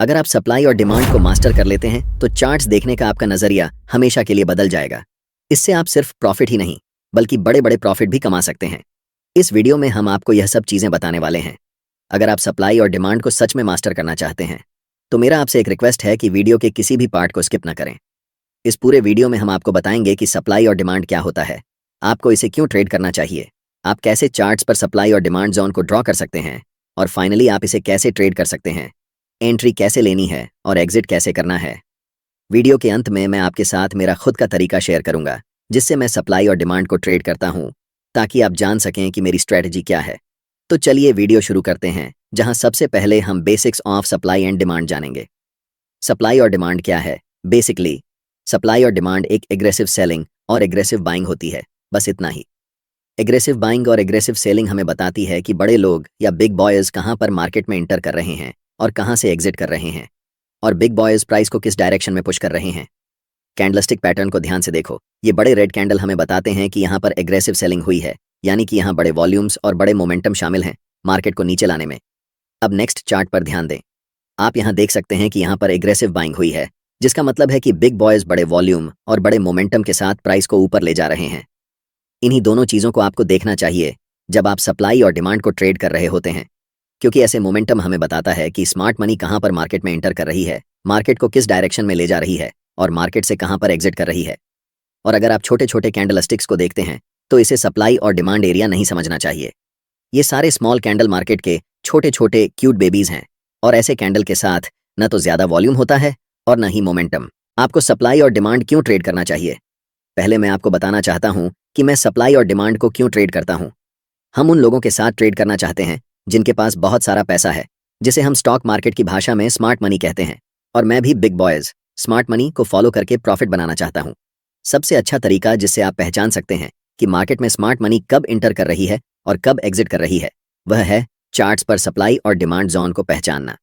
अगर आप सप्लाई और डिमांड को मास्टर कर लेते हैं तो चार्ट्स देखने का आपका नजरिया हमेशा के लिए बदल जाएगा। इससे आप सिर्फ प्रॉफिट ही नहीं बल्कि बड़े बड़े प्रॉफिट भी कमा सकते हैं। इस वीडियो में हम आपको यह सब चीजें बताने वाले हैं। अगर आप सप्लाई और डिमांड को सच में मास्टर करना चाहते हैं तो मेरा आपसे एक रिक्वेस्ट है कि वीडियो के किसी भी पार्ट को स्किप न करें। इस पूरे वीडियो में हम आपको बताएंगे कि सप्लाई और डिमांड क्या होता है, आपको इसे क्यों ट्रेड करना चाहिए, आप कैसे चार्ट्स पर सप्लाई और डिमांड जोन को ड्रॉ कर सकते हैं, और फाइनली आप इसे कैसे ट्रेड कर सकते हैं, एंट्री कैसे लेनी है और एग्जिट कैसे करना है। वीडियो के अंत में मैं आपके साथ मेरा खुद का तरीका शेयर करूंगा जिससे मैं सप्लाई और डिमांड को ट्रेड करता हूं, ताकि आप जान सकें कि मेरी स्ट्रेटजी क्या है। तो चलिए वीडियो शुरू करते हैं, जहां सबसे पहले हम basics of supply and demand जानेंगे। सप्लाई और डिमांड क्या है? बेसिकली सप्लाई और डिमांड एक एग्रेसिव सेलिंग और एग्रेसिव बाइंग होती है, बस इतना ही। एग्रेसिव बाइंग और एग्रेसिव सेलिंग हमें बताती है कि बड़े लोग या बिग बॉयज कहां पर मार्केट में इंटर कर रहे हैं और कहां से एग्जिट कर रहे हैं, और बिग बॉयज प्राइस को किस डायरेक्शन में पुश कर रहे हैं। कैंडलस्टिक पैटर्न को ध्यान से देखो। ये बड़े रेड कैंडल हमें बताते हैं कि यहाँ पर एग्रेसिव सेलिंग हुई है, यानी कि यहाँ बड़े वॉल्यूम्स और बड़े मोमेंटम शामिल हैं मार्केट को नीचे लाने में। अब नेक्स्ट चार्ट पर ध्यान दें। आप यहाँ देख सकते हैं कि यहाँ पर एग्रेसिव बाइंग हुई है, जिसका मतलब है कि बिग बॉयज बड़े वॉल्यूम और बड़े मोमेंटम के साथ प्राइस को ऊपर ले जा रहे हैं। इन्हीं दोनों चीज़ों को आपको देखना चाहिए जब आप सप्लाई और डिमांड को ट्रेड कर रहे होते हैं, क्योंकि ऐसे मोमेंटम हमें बताता है कि स्मार्ट मनी कहाँ पर मार्केट में इंटर कर रही है, मार्केट को किस डायरेक्शन में ले जा रही है और मार्केट से कहाँ पर एग्जिट कर रही है। और अगर आप छोटे छोटे कैंडलस्टिक्स को देखते हैं तो इसे सप्लाई और डिमांड एरिया नहीं समझना चाहिए। ये सारे स्मॉल कैंडल मार्केट के छोटे छोटे क्यूट बेबीज हैं, और ऐसे कैंडल के साथ न तो ज़्यादा वॉल्यूम होता है और न ही मोमेंटम। आपको सप्लाई और डिमांड क्यों ट्रेड करना चाहिए? पहले मैं आपको बताना चाहता हूँ कि मैं सप्लाई और डिमांड को क्यों ट्रेड करता हूँ। हम उन लोगों के साथ ट्रेड करना चाहते हैं जिनके पास बहुत सारा पैसा है, जिसे हम स्टॉक मार्केट की भाषा में स्मार्ट मनी कहते हैं, और मैं भी बिग बॉयज स्मार्ट मनी को फॉलो करके प्रॉफिट बनाना चाहता हूँ। सबसे अच्छा तरीका जिससे आप पहचान सकते हैं कि मार्केट में स्मार्ट मनी कब इंटर कर रही है और कब एग्जिट कर रही है, वह है चार्ट्स पर सप्लाई और डिमांड जोन को पहचानना।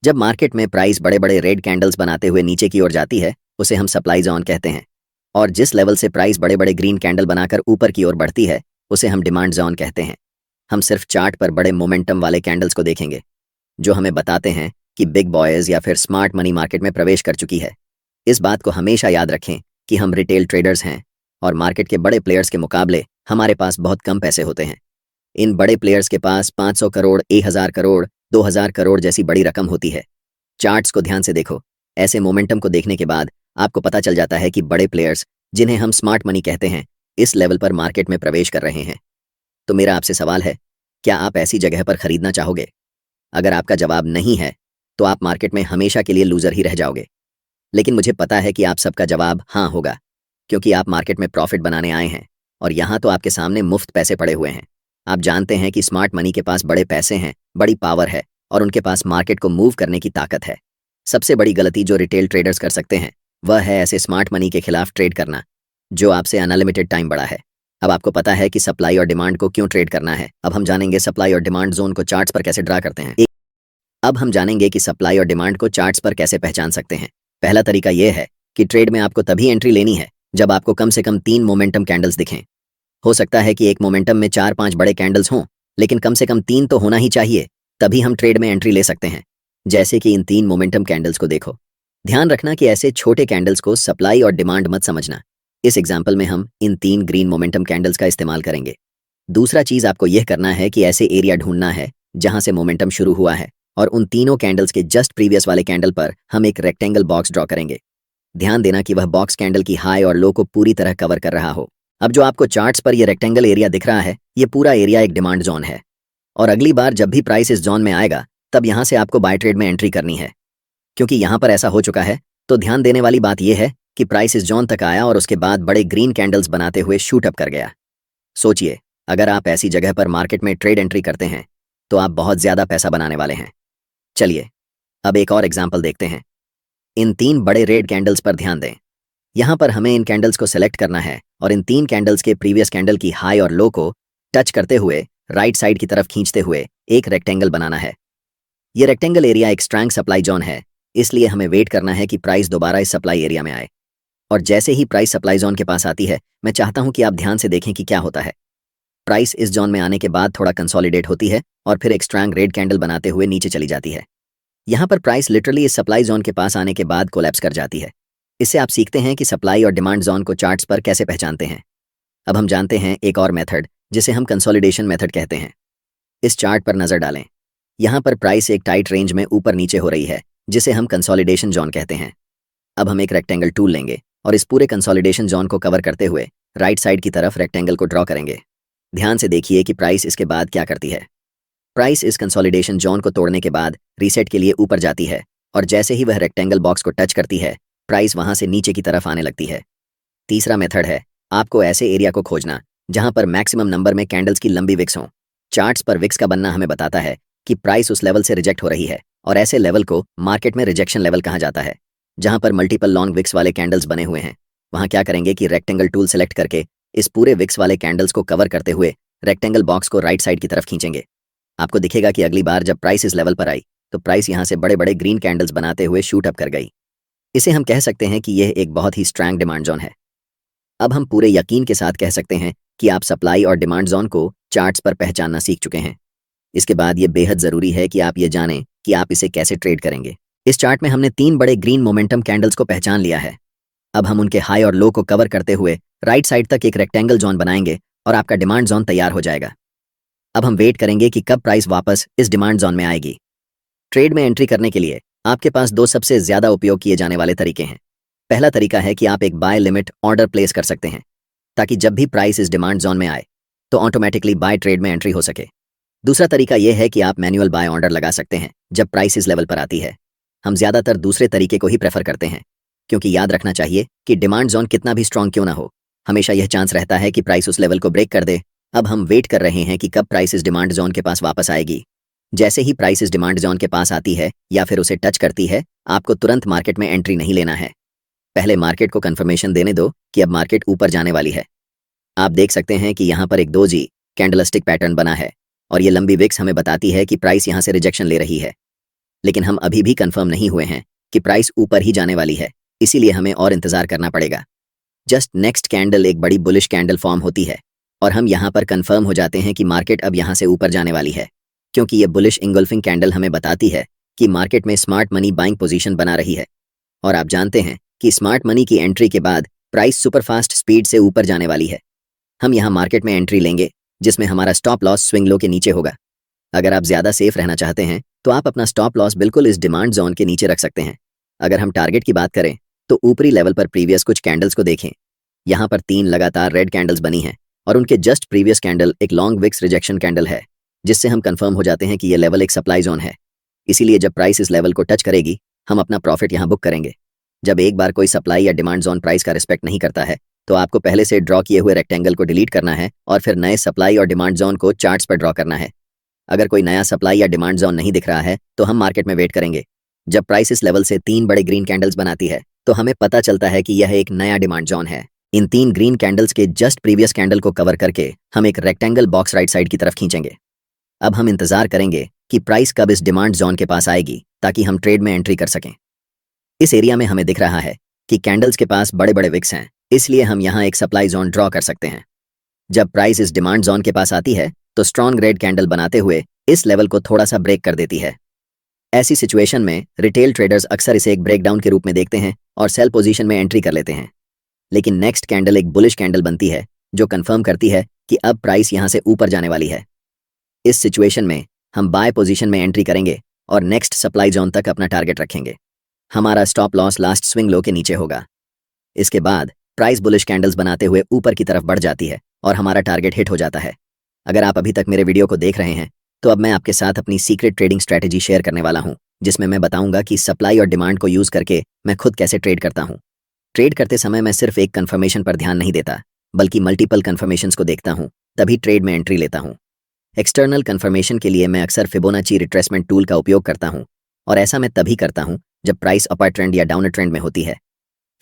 जब मार्केट में प्राइस बड़े बड़े रेड कैंडल्स बनाते हुए नीचे की ओर जाती है, उसे हम सप्लाई जोन कहते हैं, और जिस लेवल से प्राइस बड़े बड़े ग्रीन कैंडल बनाकर ऊपर की ओर बढ़ती है, उसे हम डिमांड जोन कहते हैं। हम सिर्फ चार्ट पर बड़े मोमेंटम वाले कैंडल्स को देखेंगे जो हमें बताते हैं कि बिग बॉयज या फिर स्मार्ट मनी मार्केट में प्रवेश कर चुकी है। इस बात को हमेशा याद रखें कि हम रिटेल ट्रेडर्स हैं, और मार्केट के बड़े प्लेयर्स के मुकाबले हमारे पास बहुत कम पैसे होते हैं। इन बड़े प्लेयर्स के पास 500 करोड़, 1000 करोड़, 2000 करोड़ जैसी बड़ी रकम होती है। चार्ट्स को ध्यान से देखो। ऐसे मोमेंटम को देखने के बाद आपको पता चल जाता है कि बड़े प्लेयर्स, जिन्हें हम स्मार्ट मनी कहते हैं, इस लेवल पर मार्केट में प्रवेश कर रहे हैं। तो मेरा आपसे सवाल है, क्या आप ऐसी जगह पर खरीदना चाहोगे? अगर आपका जवाब नहीं है तो आप मार्केट में हमेशा के लिए लूजर ही रह जाओगे। लेकिन मुझे पता है कि आप सबका जवाब हाँ होगा, क्योंकि आप मार्केट में प्रॉफिट बनाने आए हैं, और यहाँ तो आपके सामने मुफ्त पैसे पड़े हुए हैं। आप जानते हैं कि स्मार्ट मनी के पास बड़े पैसे हैं, बड़ी पावर है, और उनके पास मार्केट को मूव करने की ताकत है। सबसे बड़ी गलती जो रिटेल ट्रेडर्स कर सकते हैं वह है ऐसे स्मार्ट मनी के खिलाफ ट्रेड करना जो आपसे अनलिमिटेड टाइम बड़ा है। अब आपको पता है कि सप्लाई और डिमांड को क्यों ट्रेड करना है। अब हम जानेंगे सप्लाई और डिमांड जोन को चार्ट्स पर कैसे ड्रा करते हैं। अब हम जानेंगे कि सप्लाई और डिमांड को चार्ट्स पर कैसे पहचान सकते हैं। पहला तरीका यह है कि ट्रेड में आपको तभी एंट्री लेनी है जब आपको कम से कम 3 मोमेंटम कैंडल्स दिखें। हो सकता है कि एक मोमेंटम में 4-5 बड़े कैंडल्स हों, लेकिन कम से कम 3 तो होना ही चाहिए, तभी हम ट्रेड में एंट्री ले सकते हैं। जैसे कि इन 3 मोमेंटम कैंडल्स को देखो। ध्यान रखना कि ऐसे छोटे कैंडल्स को सप्लाई और डिमांड मत समझना। इस एग्जाम्पल में हम इन 3 ग्रीन मोमेंटम कैंडल्स का इस्तेमाल करेंगे। दूसरा चीज आपको यह करना है कि ऐसे एरिया ढूंढना है जहां से मोमेंटम शुरू हुआ है, और उन तीनों कैंडल्स के जस्ट प्रीवियस वाले कैंडल पर हम एक रेक्टेंगल बॉक्स ड्रॉ करेंगे। ध्यान देना कि वह बॉक्स कैंडल की हाई और लो को पूरी तरह कवर कर रहा हो। अब जो आपको चार्ट्स पर यह रेक्टेंगल एरिया दिख रहा है, ये पूरा एरिया एक डिमांड जोन है, और अगली बार जब भी प्राइस इस जोन में आएगा तब यहाँ से आपको बाय ट्रेड में एंट्री करनी है। क्योंकि यहाँ पर ऐसा हो चुका है, तो ध्यान देने वाली बात यह है कि प्राइस इस जोन तक आया और उसके बाद बड़े ग्रीन कैंडल्स बनाते हुए शूट अप कर गया। सोचिए, अगर आप ऐसी जगह पर मार्केट में ट्रेड एंट्री करते हैं तो आप बहुत ज़्यादा पैसा बनाने वाले हैं। चलिए अब एक और एग्जाम्पल देखते हैं। इन 3 बड़े रेड कैंडल्स पर ध्यान दें। यहाँ पर हमें इन कैंडल्स को सेलेक्ट करना है और इन 3 कैंडल्स के प्रीवियस कैंडल की हाई और लो को टच करते हुए राइट साइड की तरफ खींचते हुए एक रेक्टेंगल बनाना है। ये रेक्टेंगल एरिया एक स्ट्रॉन्ग सप्लाई जोन है, इसलिए हमें वेट करना है कि प्राइस दोबारा इस सप्लाई एरिया में आए, और जैसे ही प्राइस सप्लाई जोन के पास आती है, मैं चाहता हूं कि आप ध्यान से देखें कि क्या होता है। प्राइस इस जोन में आने के बाद थोड़ा कंसोलिडेट होती है और फिर एक स्ट्रॉन्ग रेड कैंडल बनाते हुए नीचे चली जाती है। यहाँ पर प्राइस लिटरली इस सप्लाई जोन के पास आने के बाद कोलैप्स कर जाती है। इससे आप सीखते हैं कि सप्लाई और डिमांड जोन को चार्ट्स पर कैसे पहचानते हैं। अब हम जानते हैं एक और मेथड जिसे हम कंसोलिडेशन मेथड कहते हैं। इस चार्ट पर नजर डालें। यहाँ पर प्राइस एक टाइट रेंज में ऊपर नीचे हो रही है, जिसे हम कंसोलिडेशन जोन कहते हैं। अब हम एक रेक्टेंगल टूल लेंगे और इस पूरे कंसोलिडेशन जोन को कवर करते हुए राइट साइड की तरफ रेक्टेंगल को ड्रॉ करेंगे। ध्यान से देखिए कि प्राइस इसके बाद क्या करती है। प्राइस इस कंसोलिडेशन जोन को तोड़ने के बाद रीसेट के लिए ऊपर जाती है और जैसे ही वह रेक्टेंगल बॉक्स को टच करती है, प्राइस वहां से नीचे की तरफ आने लगती है। तीसरा मेथड है आपको ऐसे एरिया को खोजना जहां पर मैक्सिमम नंबर में कैंडल्स की लंबी विक्स हों। चार्ट्स पर विक्स का बनना हमें बताता है कि प्राइस उस लेवल से रिजेक्ट हो रही है और ऐसे लेवल को मार्केट में रिजेक्शन लेवल कहा जाता है। जहां पर मल्टीपल लॉन्ग विक्स वाले कैंडल्स बने हुए हैं, वहां क्या करेंगे कि रेक्टेंगल टूल सेलेक्ट करके इस पूरे विक्स वाले कैंडल्स को कवर करते हुए रेक्टेंगल बॉक्स को राइट साइड की तरफ खींचेंगे। आपको दिखेगा कि अगली बार जब प्राइस इस लेवल पर आई तो प्राइस यहाँ से बड़े बड़े ग्रीन कैंडल्स बनाते हुए शूट अप कर गई। इसे हम कह सकते हैं कि यह एक बहुत ही स्ट्रॉन्ग डिमांड जोन है। अब हम पूरे यकीन के साथ कह सकते हैं कि आप सप्लाई और डिमांड जोन को चार्ट्स पर पहचानना सीख चुके हैं। इसके बाद ये बेहद ज़रूरी है कि आप ये जानें कि आप इसे कैसे ट्रेड करेंगे। इस चार्ट में हमने 3 बड़े ग्रीन मोमेंटम कैंडल्स को पहचान लिया है। अब हम उनके हाई और लो को कवर करते हुए राइट साइड तक एक रेक्टेंगल जोन बनाएंगे और आपका डिमांड जोन तैयार हो जाएगा। अब हम वेट करेंगे कि कब प्राइस वापस इस डिमांड जोन में आएगी। ट्रेड में एंट्री करने के लिए आपके पास 2 सबसे ज़्यादा उपयोग किए जाने वाले तरीके हैं। पहला तरीका है कि आप एक बाय लिमिट ऑर्डर प्लेस कर सकते हैं ताकि जब भी प्राइस इस डिमांड जोन में आए तो ऑटोमेटिकली बाय ट्रेड में एंट्री हो सके। दूसरा तरीका यह है कि आप मैन्युअल बाय ऑर्डर लगा सकते हैं जब प्राइस इस लेवल पर आती है। हम ज़्यादातर दूसरे तरीके को ही प्रेफर करते हैं क्योंकि याद रखना चाहिए कि डिमांड जोन कितना भी स्ट्रांग क्यों ना हो, हमेशा यह चांस रहता है कि प्राइस उस लेवल को ब्रेक कर दे। अब हम वेट कर रहे हैं कि कब प्राइस इस डिमांड जोन के पास वापस आएगी। जैसे ही प्राइस इस डिमांड जोन के पास आती है या फिर उसे टच करती है, आपको तुरंत मार्केट में एंट्री नहीं लेना है। पहले मार्केट को कंफर्मेशन देने दो कि अब मार्केट ऊपर जाने वाली है। आप देख सकते हैं कि यहाँ पर एक 2G कैंडलस्टिक पैटर्न बना है और ये लंबी विक्स हमें बताती है कि प्राइस यहाँ से रिजेक्शन ले रही है। लेकिन हम अभी भी कंफर्म नहीं हुए हैं कि प्राइस ऊपर ही जाने वाली है, इसीलिए हमें और इंतजार करना पड़ेगा। जस्ट नेक्स्ट कैंडल एक बड़ी बुलिश कैंडल फॉर्म होती है और हम यहाँ पर कंफर्म हो जाते हैं कि मार्केट अब यहाँ से ऊपर जाने वाली है, क्योंकि ये बुलिश इंगल्फिंग कैंडल हमें बताती है कि मार्केट में स्मार्ट मनी बाइंग पोजीशन बना रही है। और आप जानते हैं कि स्मार्ट मनी की एंट्री के बाद प्राइस सुपरफास्ट स्पीड से ऊपर जाने वाली है। हम यहाँ मार्केट में एंट्री लेंगे जिसमें हमारा स्टॉप लॉस स्विंग लो के नीचे होगा। अगर आप ज़्यादा सेफ रहना चाहते हैं तो आप अपना स्टॉप लॉस बिल्कुल इस डिमांड जोन के नीचे रख सकते हैं। अगर हम टारगेट की बात करें तो ऊपरी लेवल पर प्रीवियस कुछ कैंडल्स को देखें। यहाँ पर 3 लगातार रेड कैंडल्स बनी हैं और उनके जस्ट प्रीवियस कैंडल एक लॉन्ग विक्स रिजेक्शन कैंडल है, जिससे हम कंफर्म हो जाते हैं कि यह लेवल एक सप्लाई जोन है। इसीलिए जब प्राइस इस लेवल को टच करेगी, हम अपना प्रॉफिट यहाँ बुक करेंगे। जब एक बार कोई सप्लाई या डिमांड जोन प्राइस का रिस्पेक्ट नहीं करता है तो आपको पहले से ड्रॉ किए हुए रेक्टेंगल को डिलीट करना है और फिर नए सप्लाई और डिमांड जोन को चार्ट्स पर ड्रॉ करना है। अगर कोई नया सप्लाई या डिमांड जोन नहीं दिख रहा है तो हम मार्केट में वेट करेंगे। जब प्राइस इस लेवल से 3 बड़े ग्रीन कैंडल्स बनाती है तो हमें पता चलता है कि यह एक नया डिमांड जोन है। इन 3 ग्रीन कैंडल्स के जस्ट प्रीवियस कैंडल को कवर करके हम एक रेक्टेंगल बॉक्स राइट साइड की तरफ खींचेंगे। अब हम इंतजार करेंगे कि प्राइस कब इस डिमांड जोन के पास आएगी ताकि हम ट्रेड में एंट्री कर सकें। इस एरिया में हमें दिख रहा है कि कैंडल्स के पास बड़े बड़े विक्स हैं, इसलिए हम यहाँ एक सप्लाई जोन ड्रॉ कर सकते हैं। जब प्राइस इस डिमांड जोन के पास आती है तो स्ट्रॉन्ग रेड कैंडल बनाते हुए इस लेवल को थोड़ा सा ब्रेक कर देती है। ऐसी सिचुएशन में रिटेल ट्रेडर्स अक्सर इसे एक ब्रेकडाउन के रूप में देखते हैं और सेल पोजीशन में एंट्री कर लेते हैं। लेकिन नेक्स्ट कैंडल एक बुलिश कैंडल बनती है जो कंफर्म करती है कि अब प्राइस यहाँ से ऊपर जाने वाली है। इस सिचुएशन में हम बाय पोजीशन में एंट्री करेंगे और नेक्स्ट सप्लाई जोन तक अपना टारगेट रखेंगे। हमारा stop loss last swing low के नीचे होगा। इसके बाद प्राइस बुलिश कैंडल्स बनाते हुए ऊपर की तरफ बढ़ जाती है और हमारा टारगेट हिट हो जाता है। अगर आप अभी तक मेरे वीडियो को देख रहे हैं तो अब मैं आपके साथ अपनी सीक्रेट ट्रेडिंग स्ट्रैटेजी शेयर करने वाला हूं, जिसमें मैं बताऊंगा कि सप्लाई और डिमांड को यूज करके मैं खुद कैसे ट्रेड करता हूं। ट्रेड करते समय मैं सिर्फ एक कंफर्मेशन पर ध्यान नहीं देता, बल्कि मल्टीपल कंफर्मेशंस को देखता हूं, तभी ट्रेड में एंट्री लेता हूं। एक्सटर्नल कंफर्मेशन के लिए मैं अक्सर फिबोनाची रिट्रेसमेंट टूल का उपयोग करता हूं और ऐसा मैं तभी करता हूं जब प्राइस अपर ट्रेंड या डाउनर ट्रेंड में होती है।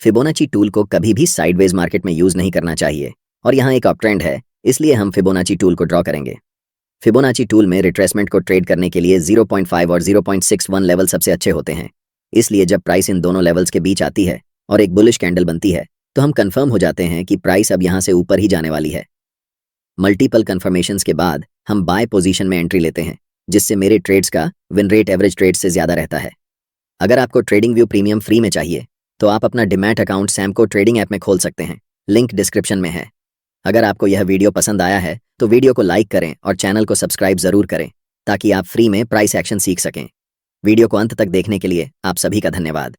फिबोनाची टूल को कभी भी साइडवेज मार्केट में यूज नहीं करना चाहिए और यहाँ एक अप ट्रेंड है, इसलिए हम फिबोनाची टूल को ड्रॉ करेंगे। फिबोनाची टूल में रिट्रेसमेंट को ट्रेड करने के लिए 0.5 और 0.61 लेवल सबसे अच्छे होते हैं। इसलिए जब प्राइस इन दोनों लेवल्स के बीच आती है और एक बुलिश कैंडल बनती है तो हम कंफर्म हो जाते हैं कि प्राइस अब यहाँ से ऊपर ही जाने वाली है। मल्टीपल कंफर्मेशंस के बाद हम बाय पोजीशन में एंट्री लेते हैं, जिससे मेरे ट्रेड्स का विन रेट एवरेज ट्रेड से ज़्यादा रहता है। अगर आपको ट्रेडिंग व्यू प्रीमियम फ्री में चाहिए तो आप अपना demat account Samco trading app में खोल सकते हैं। लिंक डिस्क्रिप्शन में है। अगर आपको यह वीडियो पसंद आया है तो वीडियो को लाइक करें और चैनल को सब्सक्राइब ज़रूर करें ताकि आप फ्री में प्राइस एक्शन सीख सकें। वीडियो को अंत तक देखने के लिए आप सभी का धन्यवाद।